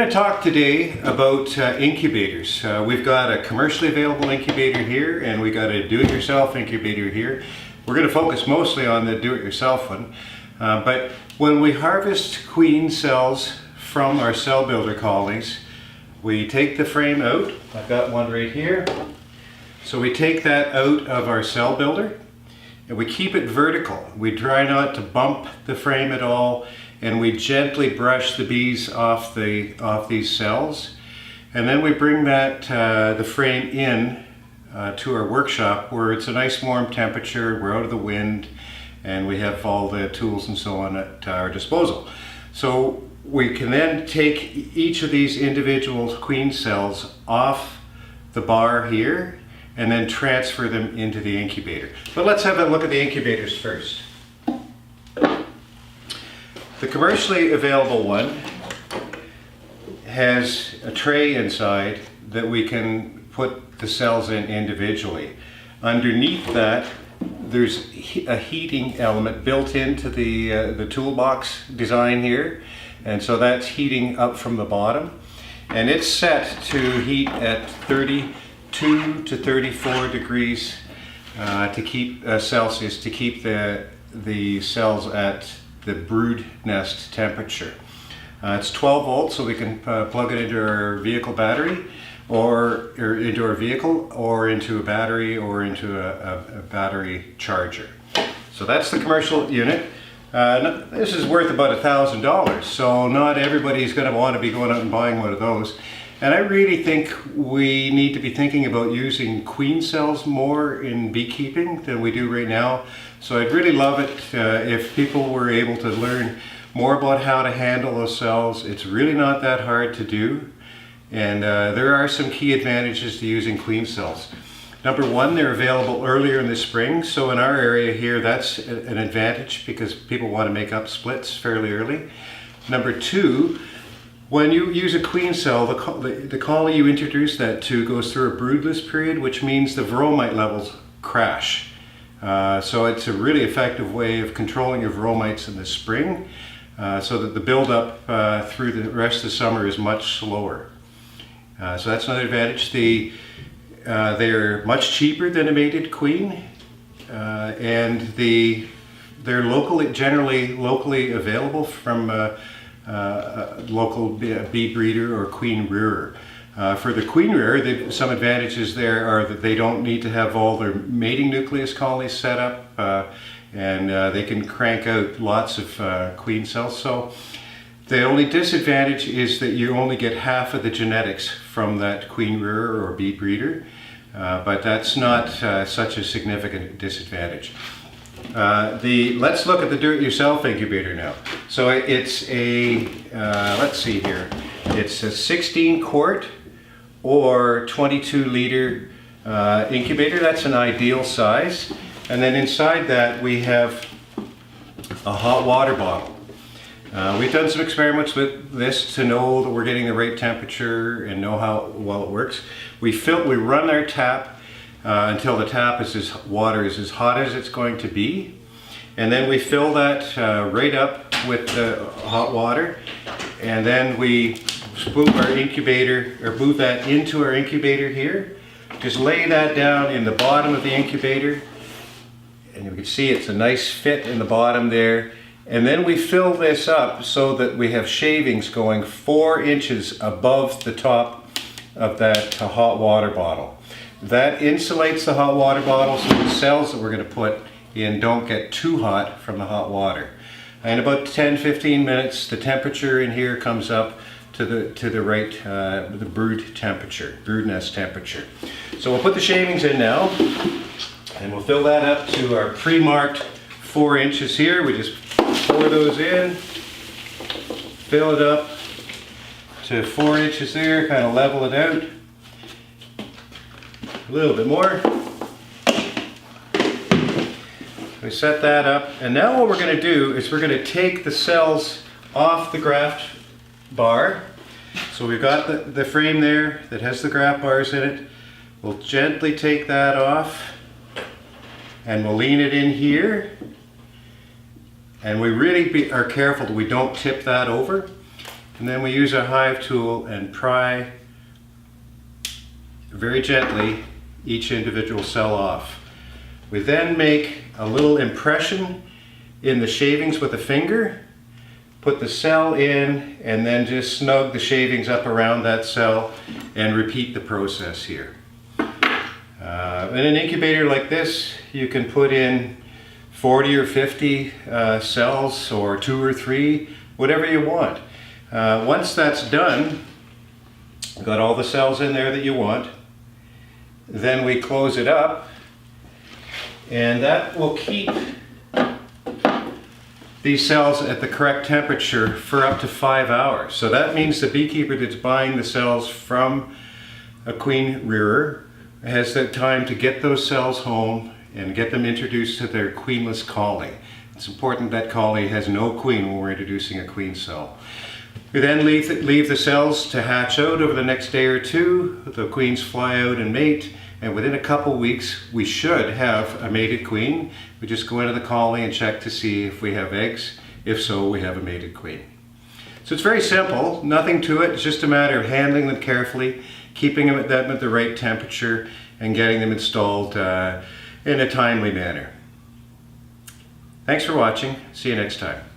going to talk today about incubators. We've got a commercially available incubator here and we got a do-it-yourself incubator here. We're going to focus mostly on the do-it-yourself one. But when we harvest queen cells from our cell builder colonies, we take the frame out. I've got one right here. So we take that out of our cell builder and we keep it vertical. We try not to bump the frame at all, and we gently brush the bees off these cells. And then we bring that the frame in to our workshop where it's a nice warm temperature, we're out of the wind, and we have all the tools and so on at our disposal. So we can then take each of these individual queen cells off the bar here and then transfer them into the incubator. But let's have a look at the incubators first. The commercially available one has a tray inside that we can put the cells in individually. Underneath that, there's a heating element built into the toolbox design here, and so that's heating up from the bottom, and it's set to heat at 32 to 34 degrees to keep Celsius, to keep the cells at the brood nest temperature. It's 12 volts, so we can plug it into our vehicle battery, or into our vehicle, or into a battery, or into a battery charger. So that's the commercial unit. This is worth about $1,000, so not everybody's going to want to be going out and buying one of those. And I really think we need to be thinking about using queen cells more in beekeeping than we do right now. So I'd really love it if people were able to learn more about how to handle those cells. It's really not that hard to do. And there are some key advantages to using queen cells. Number one, they're available earlier in the spring. So in our area here, that's an advantage because people want to make up splits fairly early. Number two, when you use a queen cell, the colony you introduce that to goes through a broodless period, which means the veromite levels crash. So it's a really effective way of controlling your veromites in the spring, so that the buildup through the rest of the summer is much slower. So that's another advantage. They're much cheaper than a mated queen, and they're generally locally available from a local bee breeder or queen rearer. For the queen rearer, some advantages there are that they don't need to have all their mating nucleus colonies set up, and they can crank out lots of queen cells. So the only disadvantage is that you only get half of the genetics from that queen rearer or bee breeder, but that's not such a significant disadvantage. Let's look at the do-it-yourself incubator now. So it's a, let's see here, it's a 16 quart or 22 liter incubator. That's an ideal size. And then inside that we have a hot water bottle. We've done some experiments with this to know that we're getting the right temperature and know how well it works. We run our tap until the water is as hot as it's going to be, and then we fill that right up with the hot water, and then we move our incubator, or move that into our incubator here. Just lay that down in the bottom of the incubator, and you can see it's a nice fit in the bottom there. And then we fill this up so that we have shavings going 4 inches above the top of that hot water bottle. That insulates the hot water bottle so the cells that we're going to put in don't get too hot from the hot water. In about 10-15 minutes, the temperature in here comes up to the right, the brood temperature, brood nest temperature. So we'll put the shavings in now, and we'll fill that up to our pre-marked 4 inches here. We just pour those in, fill it up to 4 inches there, kind of level it out. A little bit more. We set that up, and now what we're going to do is we're going to take the cells off the graft bar. So we've got the frame there that has the graft bars in it. We'll gently take that off, and we'll lean it in here. And we really are careful that we don't tip that over. And then we use our hive tool and pry very gently each individual cell off. We then make a little impression in the shavings with a finger, put the cell in, and then just snug the shavings up around that cell and repeat the process here. In an incubator like this, you can put in 40 or 50 cells, or 2 or 3, whatever you want. Once that's done, got all the cells in there that you want, then we close it up, and that will keep these cells at the correct temperature for up to 5 hours. So that means the beekeeper that's buying the cells from a queen rearer has the time to get those cells home and get them introduced to their queenless colony. It's important that colony has no queen when we're introducing a queen cell. We then leave the cells to hatch out over the next day or two. The queens fly out and mate, and within a couple weeks we should have a mated queen. We just go into the colony and check to see if we have eggs. If so, we have a mated queen. So it's very simple, nothing to it. It's just a matter of handling them carefully, keeping them at the right temperature, and getting them installed in a timely manner. Thanks for watching. See you next time.